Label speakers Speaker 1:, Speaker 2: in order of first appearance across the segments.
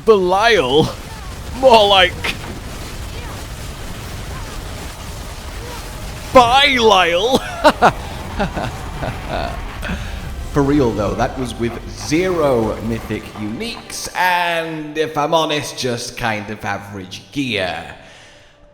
Speaker 1: Belial? More like... Belial? For real though, that was with 0 Mythic Uniques, and if I'm honest, just kind of average gear.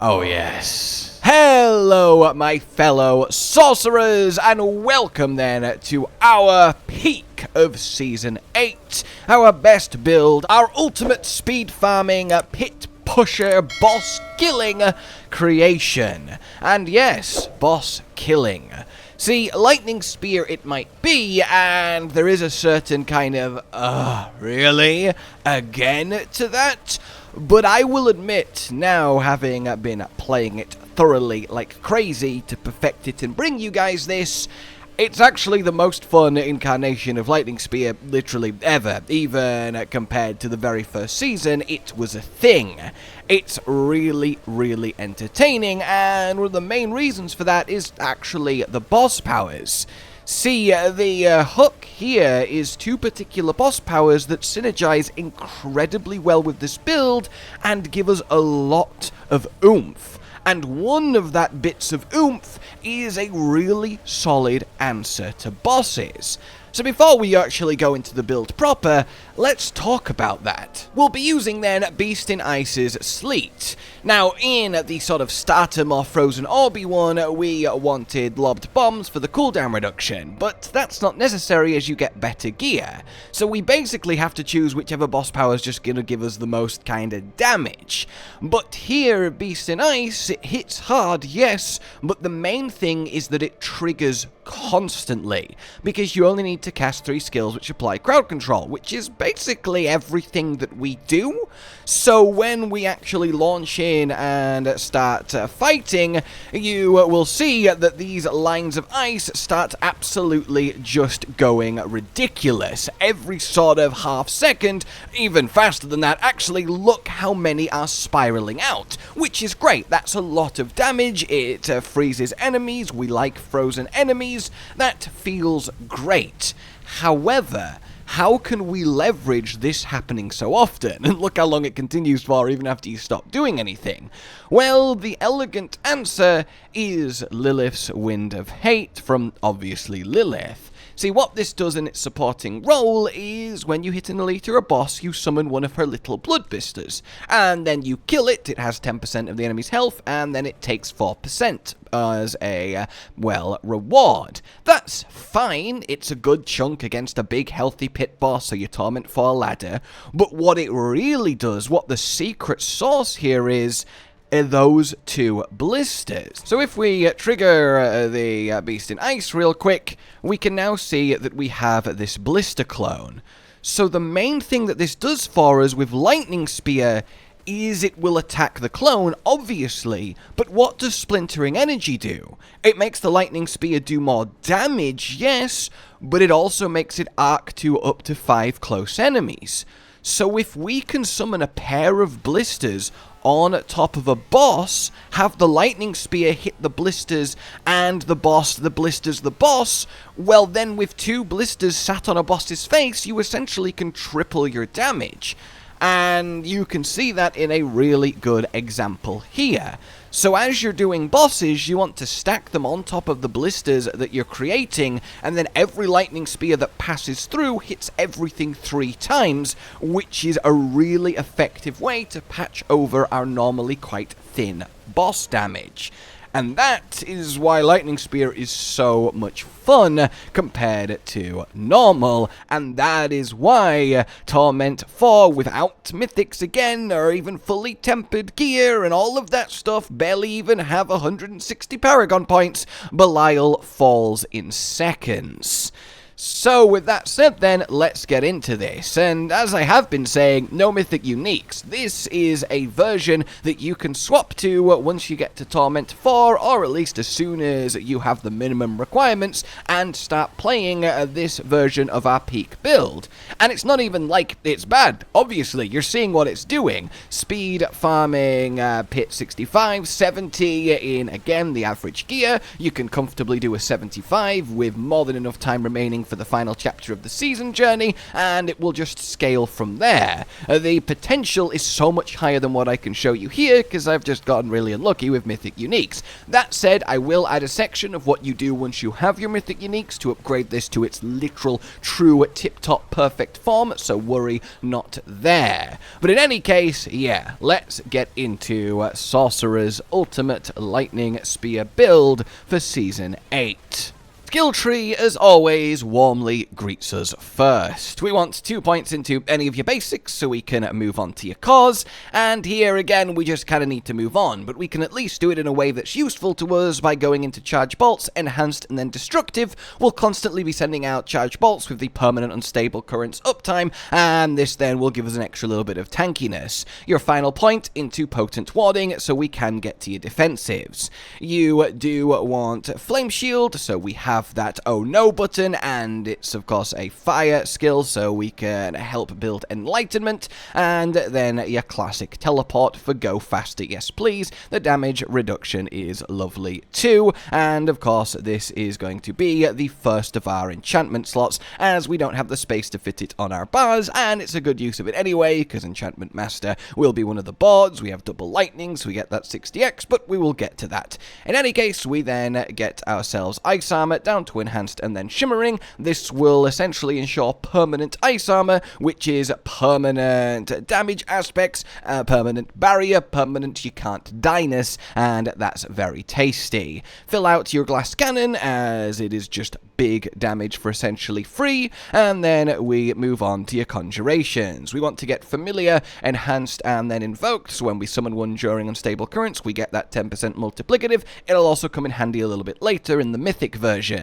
Speaker 1: Oh yes. Hello my fellow sorcerers, and welcome then to our peak of Season 8, our best build, our ultimate speed farming, pit pusher, boss killing creation. And yes, boss killing. See, lightning spear it might be, and there is a certain kind of, really? Again to that? But I will admit, now having been playing it thoroughly like crazy to perfect it and bring you guys this, it's actually the most fun incarnation of Lightning Spear literally ever. Even compared to the very first season, it was a thing. It's really, really entertaining, and one of the main reasons for that is actually the boss powers. See, the hook here is 2 particular boss powers that synergize incredibly well with this build and give us a lot of oomph. And one of that bits of oomph is a really solid answer to bosses. So before we actually go into the build proper, let's talk about that. We'll be using then Beast in Ice's Sleet. Now in the sort of starter more frozen orby one, we wanted lobbed bombs for the cooldown reduction, but that's not necessary as you get better gear. So we basically have to choose whichever boss power is just going to give us the most kind of damage. But here Beast in Ice, it hits hard, yes, but the main thing is that it triggers constantly, because you only need to cast 3 skills which apply crowd control, which is basically everything that we do. So when we actually launch in and start fighting, you will see that these lines of ice start absolutely just going ridiculous. Every sort of half second, even faster than that, actually look how many are spiraling out, which is great. That's a lot of damage. It freezes enemies. We like frozen enemies. That feels great. However, how can we leverage this happening so often? And look how long it continues for even after you stop doing anything. Well, the elegant answer is Lilith's Wind of Hate from, obviously, Lilith. See, what this does in its supporting role is when you hit an elite or a boss, you summon one of her little bloodbisters, and then you kill it. It has 10% of the enemy's health, and then it takes 4% as a, well, reward. That's fine. It's a good chunk against a big, healthy pit boss, so you torment for a ladder. But what it really does, what the secret sauce here is, those 2 blisters. So if we trigger the Beast in Ice real quick, we can now see that we have this blister clone. So the main thing that this does for us with Lightning Spear is it will attack the clone, obviously, but what does splintering energy do? It makes the Lightning Spear do more damage, yes, but it also makes it arc to up to 5 close enemies. So if we can summon a pair of blisters on top of a boss, have the Lightning Spear hit the blisters and the boss, the blisters the boss, well then with 2 blisters sat on a boss's face, you essentially can triple your damage. And you can see that in a really good example here. So as you're doing bosses, you want to stack them on top of the blisters that you're creating, and then every Lightning Spear that passes through hits everything 3 times, which is a really effective way to patch over our normally quite thin boss damage. And that is why Lightning Spear is so much fun compared to normal, and that is why Torment 4 without Mythics again, or even fully tempered gear and all of that stuff, barely even have 160 Paragon points, Belial falls in seconds. So with that said then, let's get into this, and as I have been saying, no Mythic Uniques. This is a version that you can swap to once you get to Torment 4, or at least as soon as you have the minimum requirements, and start playing this version of our peak build. And it's not even like it's bad, obviously, you're seeing what it's doing. Speed, farming, pit 65, 70 in, again, the average gear. You can comfortably do a 75 with more than enough time remaining for for the final chapter of the season journey, and it will just scale from there. The potential is so much higher than what I can show you here, because I've just gotten really unlucky with Mythic Uniques. That said, I will add a section of what you do once you have your Mythic Uniques to upgrade this to its literal, true, tip-top perfect form, so worry not there. But in any case, yeah, let's get into Sorcerer's ultimate lightning spear build for Season 8. Skill tree, as always, warmly greets us first. We want 2 points into any of your basics so we can move on to your cause, and here again we just kind of need to move on, but we can at least do it in a way that's useful to us by going into charge bolts, enhanced, and then destructive. We'll constantly be sending out charge bolts with the permanent unstable currents uptime, and this then will give us an extra little bit of tankiness. Your final point into potent warding so we can get to your defensives. You do want flame shield, so we have that oh no button, and it's of course a fire skill so we can help build enlightenment, and then your classic teleport for go faster yes please. The damage reduction is lovely too, and of course this is going to be the first of our enchantment slots as we don't have the space to fit it on our bars, and it's a good use of it anyway because enchantment master will be one of the boards. We have double lightning so we get that 60x, but we will get to that. In any case, we then get ourselves ice armor down to enhanced and then shimmering. This will essentially ensure permanent ice armor, which is permanent damage aspects, permanent barrier, permanent you can't die-ness, and that's very tasty. Fill out your glass cannon as it is just big damage for essentially free, and then we move on to your conjurations. We want to get familiar, enhanced, and then invoked, so when we summon one during unstable currents we get that 10% multiplicative. It'll also come in handy a little bit later in the mythic version.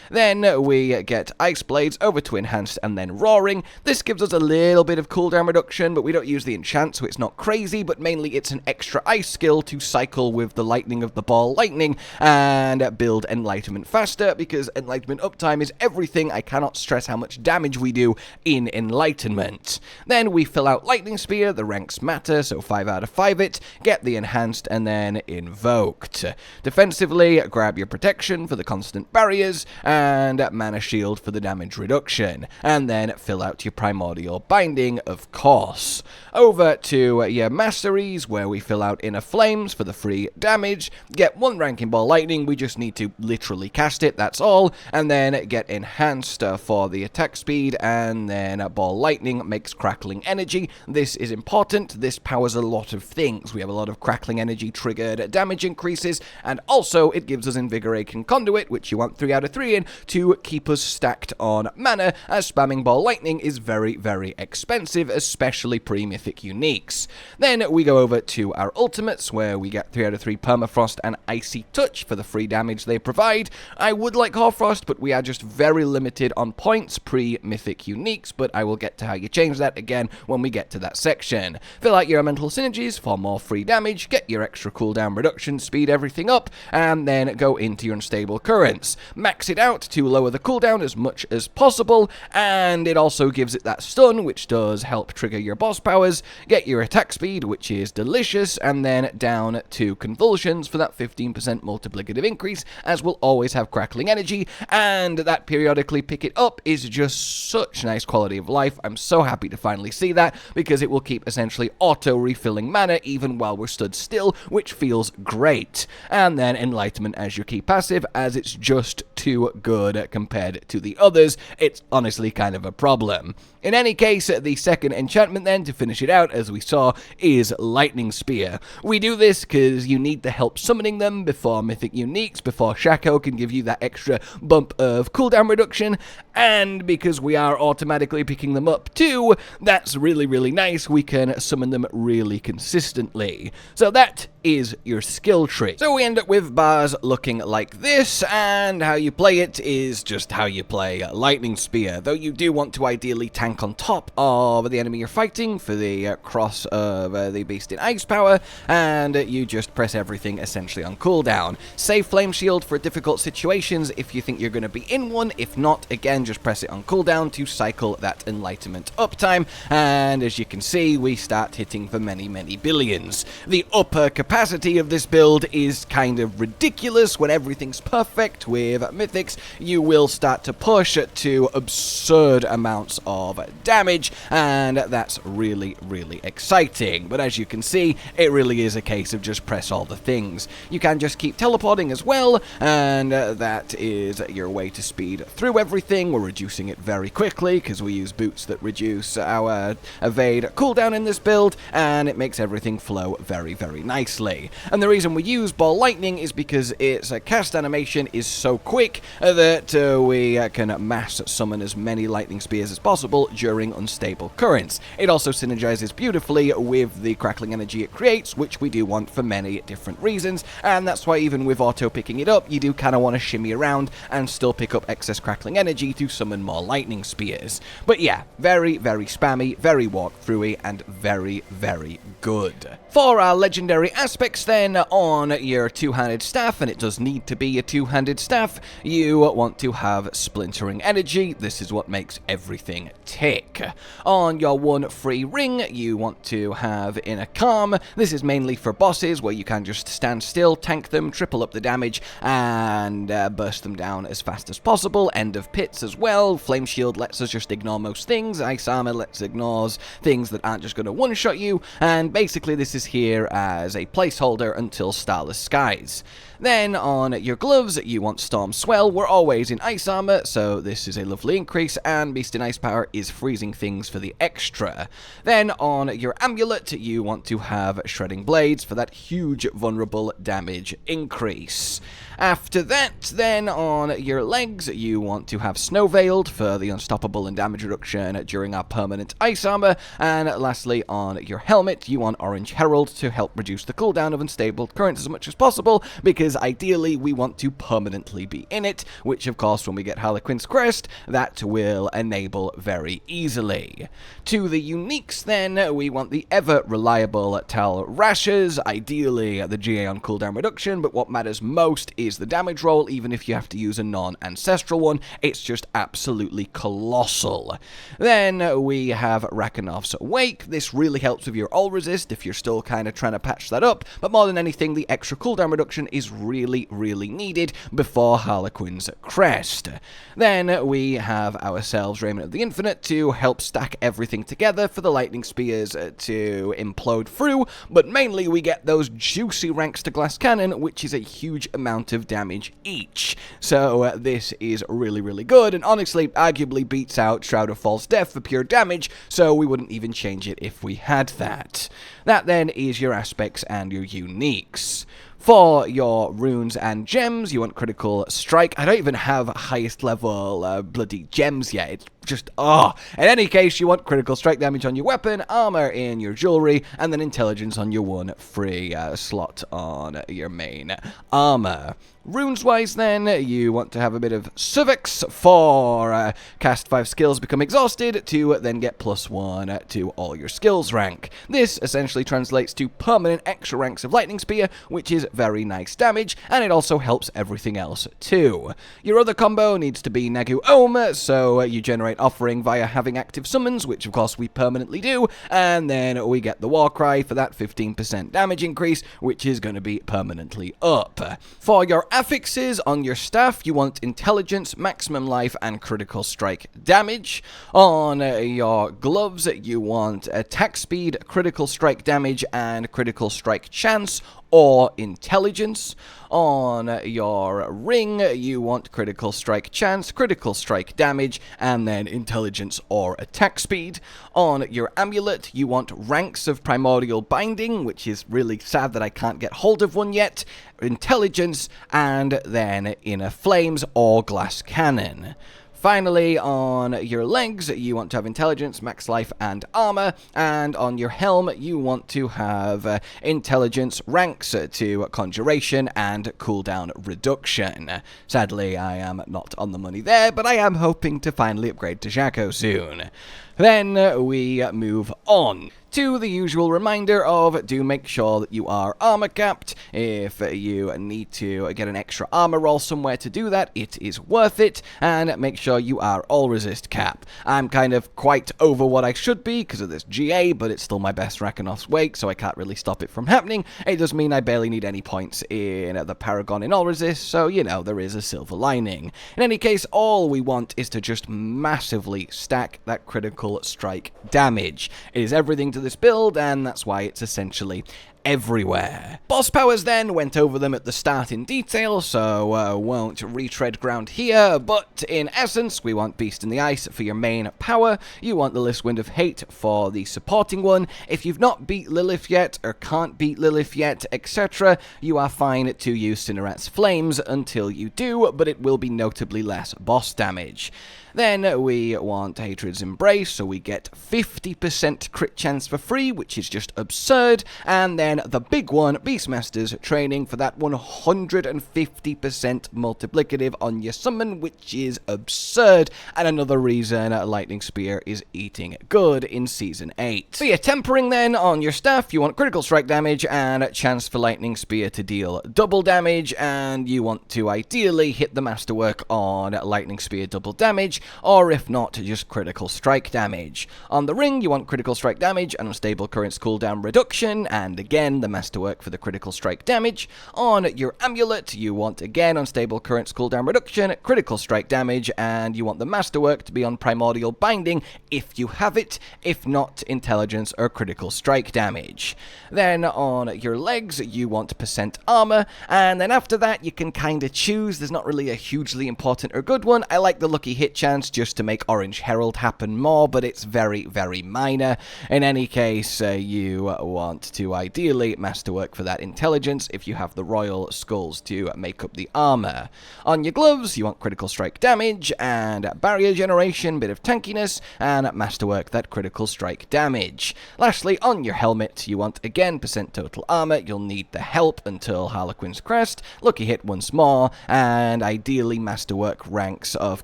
Speaker 1: Then we get ice blades over to enhanced and then roaring. This gives us a little bit of cooldown reduction, but we don't use the enchant so it's not crazy, but mainly it's an extra ice skill to cycle with the lightning of the ball lightning and build enlightenment faster, because enlightenment uptime is everything. I cannot stress how much damage we do in enlightenment. Then we fill out lightning spear, the ranks matter, so 5 out of 5 it, get the enhanced and then invoked. Defensively, grab your protection for the constant barriers and mana shield for the damage reduction, and then fill out your primordial binding, of course. Over to your masteries where we fill out inner flames for the free damage, get 1 rank in ball lightning, we just need to literally cast it, that's all, and then get enhanced for the attack speed, and then ball lightning makes crackling energy. This is important, this powers a lot of things. We have a lot of crackling energy triggered damage increases, and also it gives us invigorating conduit, which you want 3 out of 3 in to keep us stacked on mana, as spamming ball lightning is very, very expensive, especially pre-mythic uniques. Then we go over to our ultimates where we get 3 out of 3 permafrost and icy touch for the free damage they provide. I would like Hoarfrost, but we are just very limited on points pre-mythic uniques, but I will get to how you change that again when we get to that section. Fill out your elemental synergies for more free damage, get your extra cooldown reduction, speed everything up, and then go into your unstable currents. Max it out to lower the cooldown as much as possible, and it also gives it that stun, which does help trigger your boss powers. Get your attack speed, which is delicious, and then down to convulsions for that 15% multiplicative increase, as we'll always have crackling energy, and that periodically pick it up is just such nice quality of life. I'm so happy to finally see that, because it will keep essentially auto-refilling mana even while we're stood still, which feels great. And then enlightenment as your key passive, as it's just too good compared to the others. It's honestly kind of a problem. In any case, the second enchantment then, to finish it out, as we saw, is Lightning Spear. We do this because you need the help summoning them before Mythic Uniques, before Shaco can give you that extra bump of cooldown reduction, and because we are automatically picking them up too, that's really, really nice. We can summon them really consistently. So that is your skill tree. So we end up with bars looking like this, and how you play it is just how you play Lightning Spear, though you do want to ideally tank on top of the enemy you're fighting for the the cross of the Beast in Ice power, and you just press everything essentially on cooldown. Save Flame Shield for difficult situations if you think you're going to be in one. If not, again, just press it on cooldown to cycle that enlightenment uptime, and as you can see, we start hitting for many, many billions. The upper capacity of this build is kind of ridiculous. When everything's perfect with Mythics, you will start to push to absurd amounts of damage, and that's really, really exciting. But as you can see, it really is a case of just press all the things. You can just keep teleporting as well, and that is your way to speed through everything. We're reducing it very quickly because we use boots that reduce our evade cooldown in this build, and it makes everything flow very, very nicely. And the reason we use Ball Lightning is because its cast animation is so quick that we can mass summon as many lightning spears as possible during unstable currents. It also synergizes beautifully with the crackling energy it creates, which we do want for many different reasons, and that's why even with auto picking it up, you do kind of want to shimmy around and still pick up excess crackling energy to summon more lightning spears. But yeah, very, very spammy, very walkthroughy, and very, very good. For our legendary aspects then, on your two-handed staff, and it does need to be a two-handed staff, you want to have splintering energy. This is what makes everything tick. On your one free ring, you want to have inner calm. This is mainly for bosses where you can just stand still, tank them, triple up the damage, and burst them down as fast as possible. End of pits as well. Flame shield lets us just ignore most things. Ice armor lets us ignore things that aren't just going to one-shot you, and basically this is here as a placeholder until Starless Skies. Then on your gloves, you want Storm Swell. We're always in ice armor, so this is a lovely increase, and Beast in Ice power is freezing things for the extra. Then on your amulet, you want to have Shredding Blades for that huge vulnerable damage increase. After that, then on your legs, you want to have Snow Veiled for the unstoppable and damage reduction during our permanent ice armor, and lastly on your helmet, you want Orange Herald to help reduce the cooldown of unstable currents as much as possible, because ideally we want to permanently be in it, which of course when we get Harlequin's Crest, that will enable very easily. To the uniques then, we want the ever reliable Tal Rashes, ideally the GA on cooldown reduction, but what matters most is the damage roll. Even if you have to use a non-ancestral one, it's just absolutely colossal. Then we have Rakenov's Wake. This really helps with your all resist if you're still kind of trying to patch that up, but more than anything, the extra cooldown reduction is really, really needed before Harlequin's Crest. Then we have ourselves Raiment of the Infinite to help stack everything together for the lightning spears to implode through, but mainly we get those juicy ranks to Glass Cannon, which is a huge amount of damage each. So this is really, really good, and honestly, arguably beats out Shroud of False Death for pure damage, so we wouldn't even change it if we had that. That then is your aspects and your uniques. For your runes and gems, you want critical strike. I don't even have highest level bloody gems yet. It's just, In any case, you want critical strike damage on your weapon, armor in your jewelry, and then intelligence on your one free slot on your main armor. Runes-wise then, you want to have a bit of Civics for cast 5 skills become exhausted to then get +1 to all your skills rank. This essentially translates to permanent extra ranks of Lightning Spear, which is very nice damage, and it also helps everything else too. Your other combo needs to be Nagu Ohm, so you generate Offering via having active summons, which of course we permanently do, and then we get the Warcry for that 15% damage increase, which is going to be permanently up. For your affixes on your staff, you want Intelligence, Maximum Life, and Critical Strike damage. On your gloves, you want Attack Speed, Critical Strike damage, and Critical Strike chance, or Intelligence. On your ring, you want Critical Strike chance, Critical Strike damage, and then Intelligence or Attack Speed. On your amulet, you want Ranks of Primordial Binding, which is really sad that I can't get hold of one yet, Intelligence, and then Inner Flames or Glass Cannon. Finally, on your legs, you want to have Intelligence, Max Life, and Armor, and on your helm, you want to have Intelligence, Ranks to Conjuration, and Cooldown Reduction. Sadly, I am not on the money there, but I am hoping to finally upgrade to Shaco soon. Then we move on to the usual reminder of do make sure that you are armor capped. If you need to get an extra armor roll somewhere to do that, it is worth it, and make sure you are all resist cap. I'm kind of quite over what I should be because of this GA, but it's still my best Rakenov's Wake, so I can't really stop it from happening. It does mean I barely need any points in the Paragon in all resist, so you know, there is a silver lining. In any case, all we want is to just massively stack that critical strike damage. It is everything to this build, and that's why it's essentially everywhere. Boss powers then, went over them at the start in detail, so won't retread ground here, but in essence, we want Beast in the Ice for your main power, you want the List Wind of Hate for the supporting one. If you've not beat Lilith yet, or can't beat Lilith yet, etc., you are fine to use Cinerate's Flames until you do, but it will be notably less boss damage. Then we want Hatred's Embrace, so we get 50% crit chance for free, which is just absurd. And then the big one, Beastmaster's Training, for that 150% multiplicative on your summon, which is absurd. And another reason Lightning Spear is eating good in Season 8. For your Tempering then, on your staff, you want critical strike damage and a chance for Lightning Spear to deal double damage. And you want to ideally hit the Masterwork on Lightning Spear double damage, or if not, just critical strike damage. On the ring, you want critical strike damage and unstable currents cooldown reduction, and again, the Masterwork for the critical strike damage. On your amulet, you want again unstable currents cooldown reduction, critical strike damage, and you want the Masterwork to be on primordial binding if you have it, if not, intelligence or critical strike damage. Then on your legs, you want percent armor, and then after that, you can kind of choose. There's not really a hugely important or good one. I like the lucky hit chance just to make Orange Herald happen more, but it's very, very minor. In any case, you want to ideally Masterwork for that intelligence if you have the Royal Skulls to make up the armor. On your gloves, you want critical strike damage and barrier generation, bit of tankiness, and Masterwork that critical strike damage. Lastly, on your helmet, you want again percent total armor. You'll need the help until Harlequin's Crest, lucky hit once more, and ideally Masterwork ranks of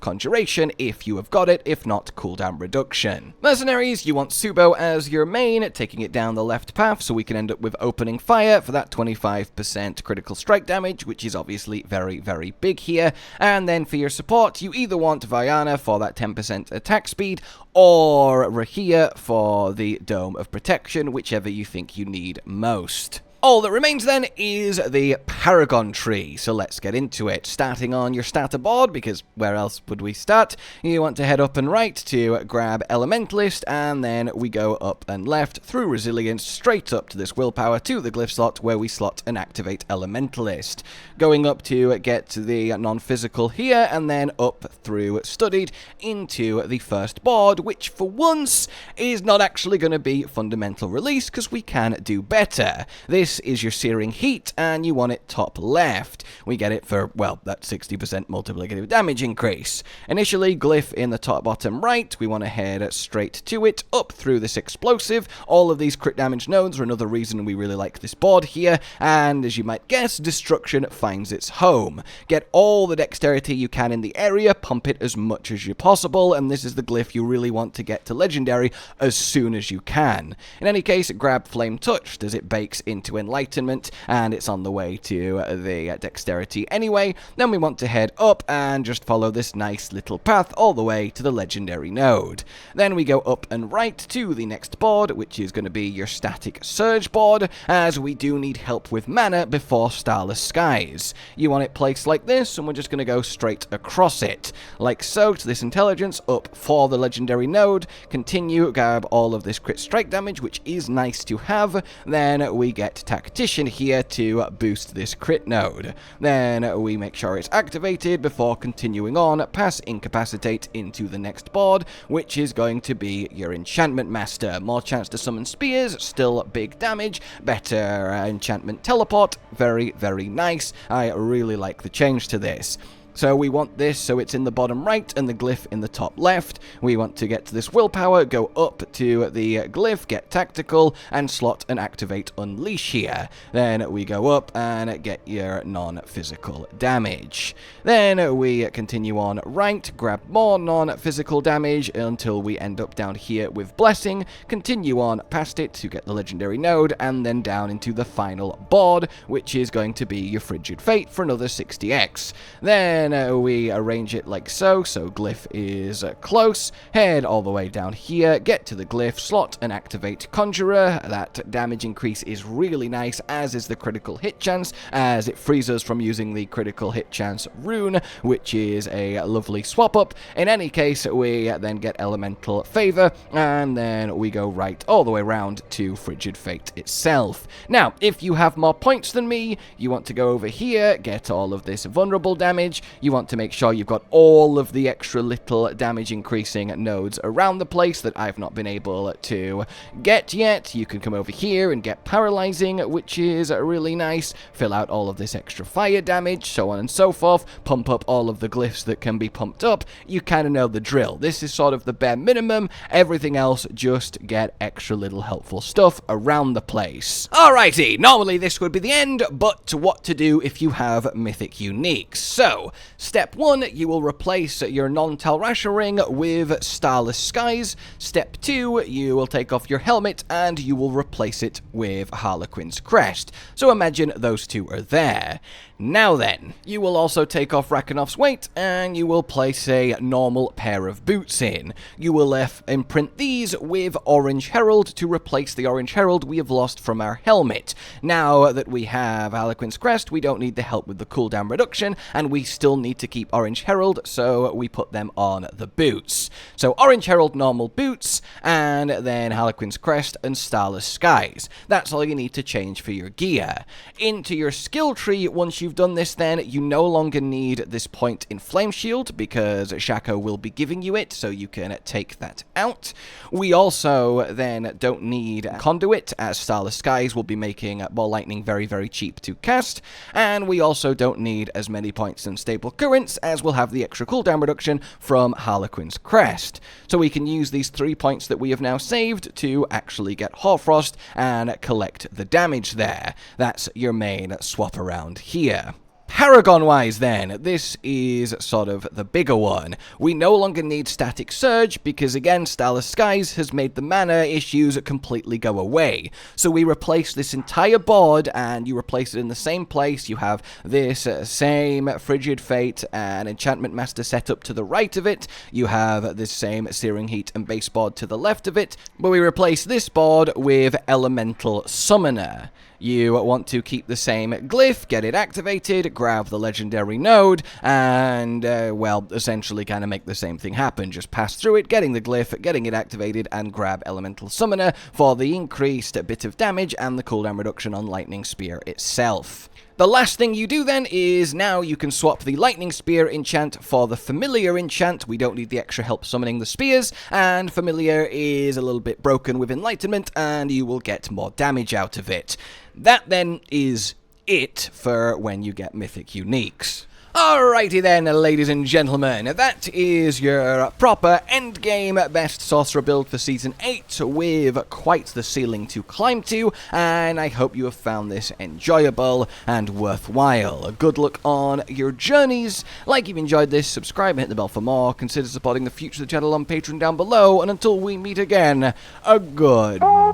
Speaker 1: Conjuration if you have got it, if not, cooldown reduction. Mercenaries, you want Subo as your main, taking it down the left path so we can end up with opening fire for that 25% critical strike damage, which is obviously very, very big here. And then for your support, you either want Vajana for that 10% attack speed, or Rahia for the Dome of Protection, whichever you think you need most. All that remains then is the Paragon tree, so let's get into it. Starting on your starter board, because where else would we start? You want to head up and right to grab Elementalist, and then we go up and left through Resilience, straight up to this Willpower to the Glyph slot, where we slot and activate Elementalist. Going up to get to the non-physical here, and then up through Studied into the first board, which for once is not actually going to be Fundamental Release, because we can do better. This is your Searing Heat, and you want it top left. We get it for, well, that 60% multiplicative damage increase. Initially, Glyph in the top bottom right, we want to head straight to it, up through this explosive. All of these crit damage nodes are another reason we really like this board here, and as you might guess, Destruction finds its home. Get all the dexterity you can in the area, pump it as much as you possible, and this is the Glyph you really want to get to Legendary as soon as you can. In any case, grab Flame Touched as it bakes into Enlightenment, and it's on the way to the Dexterity anyway. Then we want to head up and just follow this nice little path all the way to the Legendary node. Then we go up and right to the next board, which is going to be your Static Surge board, as we do need help with mana before Starless Skies. You want it placed like this, and we're just going to go straight across it, like so, to this Intelligence, up for the Legendary node, continue, grab all of this crit strike damage, which is nice to have. Then we get Tactician here to boost this crit node. Then we make sure it's activated before continuing on past Incapacitate into the next board, which is going to be your Enchantment Master. More chance to summon spears, still big damage, better enchantment teleport, very, very nice. I really like the change to this. So we want this so it's in the bottom right and the glyph in the top left. We want to get to this willpower, go up to the glyph, get tactical, and slot and activate unleash here. Then we go up and get your non-physical damage. Then we continue on right, grab more non-physical damage until we end up down here with blessing, continue on past it to get the legendary node, and then down into the final board, which is going to be your frigid fate for another 60x. Then we arrange it like so glyph is close, head all the way down here, get to the glyph, slot and activate conjurer. That damage increase is really nice, as is the critical hit chance, as it frees us from using the critical hit chance rune, which is a lovely swap up. In any case, we then get elemental favor, and then we go right all the way around to frigid fate itself. Now, if you have more points than me, you want to go over here, get all of this vulnerable damage. You want to make sure you've got all of the extra little damage increasing nodes around the place that I've not been able to get yet. You can come over here and get paralyzing, which is really nice. Fill out all of this extra fire damage, so on and so forth. Pump up all of the glyphs that can be pumped up. You kind of know the drill. This is sort of the bare minimum. Everything else, just get extra little helpful stuff around the place. Alrighty, normally this would be the end, but what to do if you have Mythic Uniques. So, step 1, you will replace your non-Talrasha ring with Starless Skies. Step 2, you will take off your helmet and you will replace it with Harlequin's Crest. So imagine those two are there. Now then, you will also take off Rakenov's weight and you will place a normal pair of boots in. You will imprint these with Orange Herald to replace the Orange Herald we have lost from our helmet. Now that we have Harlequin's Crest, we don't need the help with the cooldown reduction, and we still need to keep Orange Herald, so we put them on the boots. So Orange Herald normal boots, and then Harlequin's Crest and Starless Skies. That's all you need to change for your gear. Into your skill tree, once you've done this, then you no longer need this point in Flame Shield, because Shaco will be giving you it, so you can take that out. We also then don't need Conduit, as Starless Skies will be making Ball Lightning very, very cheap to cast, and we also don't need as many points in Stable Currents, as we'll have the extra cooldown reduction from Harlequin's Crest. So we can use these 3 points that we have now saved to actually get Hoarfrost and collect the damage there. That's your main swap around here. Paragon-wise then, this is sort of the bigger one. We no longer need Static Surge because, again, Starless Skies has made the mana issues completely go away. So we replace this entire board and you replace it in the same place. You have this same Frigid Fate and Enchantment Master setup to the right of it. You have this same Searing Heat and base board to the left of it. But we replace this board with Elemental Summoner. You want to keep the same glyph, get it activated, grab the legendary node, and, well, essentially kind of make the same thing happen. Just pass through it, getting the glyph, getting it activated, and grab Elemental Summoner for the increased bit of damage and the cooldown reduction on Lightning Spear itself. The last thing you do then is now you can swap the Lightning Spear enchant for the Familiar enchant. We don't need the extra help summoning the spears, and Familiar is a little bit broken with Enlightenment, and you will get more damage out of it. That then is it for when you get Mythic Uniques. Alrighty then, ladies and gentlemen, that is your proper endgame best sorcerer build for Season 8, with quite the ceiling to climb to, and I hope you have found this enjoyable and worthwhile. Good luck on your journeys. Like if you've enjoyed this, subscribe and hit the bell for more. Consider supporting the future of the channel on Patreon down below, and until we meet again, a goodbye.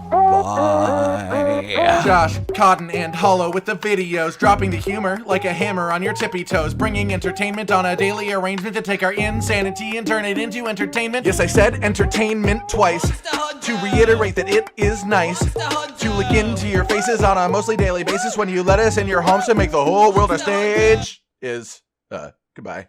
Speaker 2: Josh, Cotton, and Hollow with the videos, dropping the humor like a hammer on your tippy toes, bringing entertainment on a daily arrangement to take our insanity and turn it into entertainment. Yes, I said entertainment twice, to reiterate that it is nice to look into your faces on a mostly daily basis when you let us in your homes to make the whole world a stage. Goodbye.